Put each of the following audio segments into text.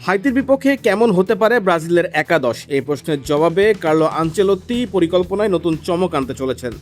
হাইতির বিপক্ষে কেমন হতে পারে ব্রাজিলের একাদশ এই প্রশ্নের জবাবে কার্লো আনচেলত্তি পরিকল্পনায় নতুন চমক আনতে চলেছেন।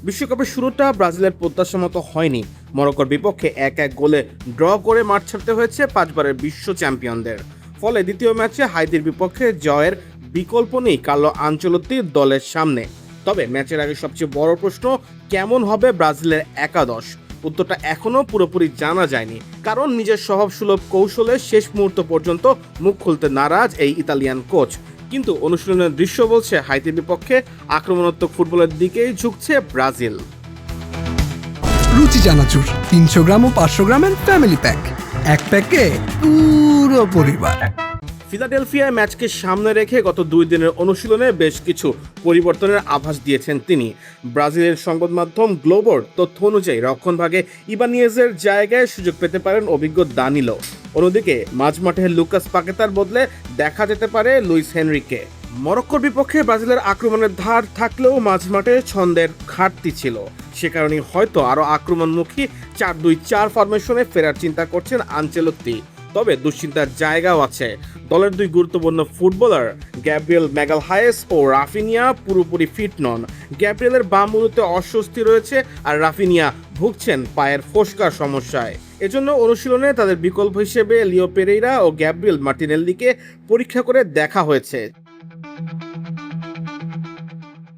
বিশ্বকাপের শুরুটা ব্রাজিলের প্রত্যাশা মতো হয়নি। মরক্কোর বিপক্ষে 1-1 গোলে ড্র করে মাঠ ছাড়তে হয়েছে 5 বারের বিশ্ব চ্যাম্পিয়নদের। ফলে দ্বিতীয় ম্যাচে হাইতির বিপক্ষে জয়ের বিকল্প নেই কার্লো আনচেলত্তির দলের সামনে। তবে ম্যাচের আগে সবচেয়ে বড় প্রশ্ন, কেমন হবে ব্রাজিলের একাদশ? উত্তরটা এখনো পুরোপুরি জানা যায়নি, কারণ নিজের স্বভাবসুলভ কৌশলে শেষ মুহূর্ত পর্যন্ত মুখ খুলতে নারাজ এই ইতালিয়ান কোচ। কিন্তু অনুশীলনের দৃশ্য বলছে হাইতির বিপক্ষে আক্রমণাত্মক ফুটবলের দিকেই ঝুঁকছে ব্রাজিল। রুচি চানাচুর 300 গ্রাম ও 500 গ্রামের ফ্যামিলি প্যাক, এক প্যাকে পুরো পরিবার। ফিলাডেলফিয়ায় ম্যাচকে সামনে রেখে গত 2 দিনের অনুশীলনে বেশ কিছু পরিবর্তনের আভাস দিয়েছেন তিনি। ব্রাজিলের সংবাদ মাধ্যম গ্লোবোর তথ্য অনুযায়ী রক্ষণভাগে ইবানিয়েজের জায়গায় সুযোগ পেতে পারেন অভিজ্ঞ দানিলো। অন্যদিকে মাঝমাঠে লুকাস পাকেতার বদলে দেখা যেতে পারে লুইস হেনরিকে। মরক্কোর বিপক্ষে ব্রাজিলের আক্রমণের ধার থাকলেও মাঝমাঠে ছন্দের ঘাটতি ছিল, সে কারণে হয়তো আরও আক্রমণমুখী 4-2-4 ফরমেশনে ফেরার চিন্তা করছেন আনচেলত্তি। তবে দুশ্চিন্তার জায়গাও আছে। দলের 2 গুরুত্বপূর্ণ ফুটবলার গ্যাব্রিয়েল ম্যাগালহায়েস ও রাফিনিয়া পুরোপুরি ফিট নন। গ্যাব্রিয়েলের বাম উরুতে অস্বস্তি রয়েছে, আর রাফিনিয়া ভুগছেন পায়ের ফোসকার সমস্যায়। এজন্য অনুশীলনে তাদের বিকল্প হিসেবে লিও পেরেইরা ও গ্যাব্রিয়েল মার্টিনেল্লিকে পরীক্ষা করে দেখা হয়েছে।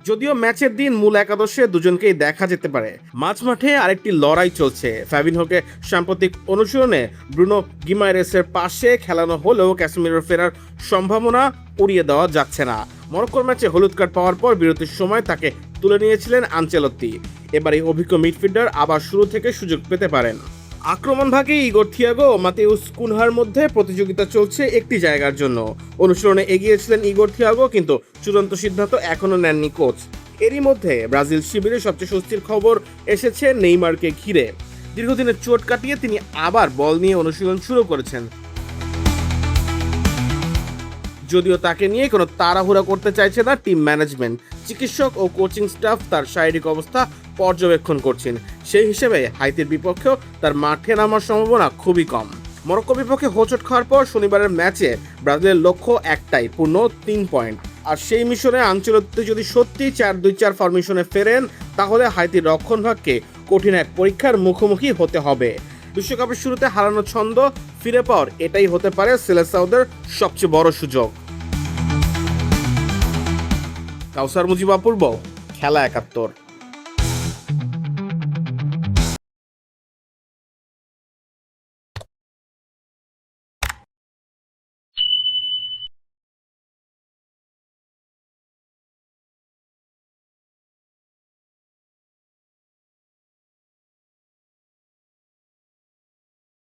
যদিও ম্যাচের দিন মূল একাদশে দুজনকেই দেখা যেতে পারে। মাঝমাঠে আরেকটি লড়াই চলছে। ফ্যাবিনহোকে সাম্প্রতিক অনুশীলনে ব্রুনো গিমারেসের পাশে খেলানো হলেও ক্যাসেমিরোর ফেরার সম্ভাবনা উড়িয়ে দেওয়া যাচ্ছে না। মরক্কোর ম্যাচে হলুদ কার্ড পাওয়ার পর বিরতির সময় তাকে তুলে নিয়েছিলেন আনচেলত্তি। এবার এই অভিজ্ঞ মিডফিল্ডার আবার শুরু থেকে সুযোগ পেতে পারেন। আক্রমণ ভাগে ইগোর থিয়াগো ও মাতেউস কুনহার মধ্যে প্রতিযোগিতা চলছে একটি জায়গার জন্য। অনুশীলনে এগিয়েছিলেন ইগোর থিয়াগো, কিন্তু চূড়ান্ত সিদ্ধান্ত এখনো নেননি কোচ। এরই মধ্যে ব্রাজিল শিবিরে সবচেয়ে স্বস্তির খবর এসেছে নেইমারকে ঘিরে। দীর্ঘদিনের চোট কাটিয়ে তিনি আবার বল নিয়ে অনুশীলন শুরু করেছেন। যদিও তাকে নিয়ে কোনো তাড়াহুড়া করতে চাইছে না টিম ম্যানেজমেন্ট। চিকিৎসক ও কোচিং স্টাফ তার শারীরিক অবস্থা পর্যবেক্ষণ করছেন। সেই হিসেবে হাইতির বিপক্ষেও তার মাঠে নামার সম্ভাবনা খুবই কম। মরক্কো বিপক্ষে হোঁচট খাওয়ার পর শনিবারের ম্যাচে ব্রাজিলের লক্ষ্য একটাই, পূর্ণ 3 পয়েন্ট। আর সেই মিশনে আনচেলত্তি যদি সত্যি 4-2-4 ফরমেশনে ফেরেন, তাহলে হাইতির রক্ষণভাগকে কঠিন এক পরীক্ষার মুখোমুখি হতে হবে। বিশ্বকাপের শুরুতে হারানো ছন্দ ফিরে পাওয়ার এটাই হতে পারে সেলেসাওদের সবচেয়ে বড় সুযোগ। কাউসার মুজিব অপূর্ব, খেলা 71।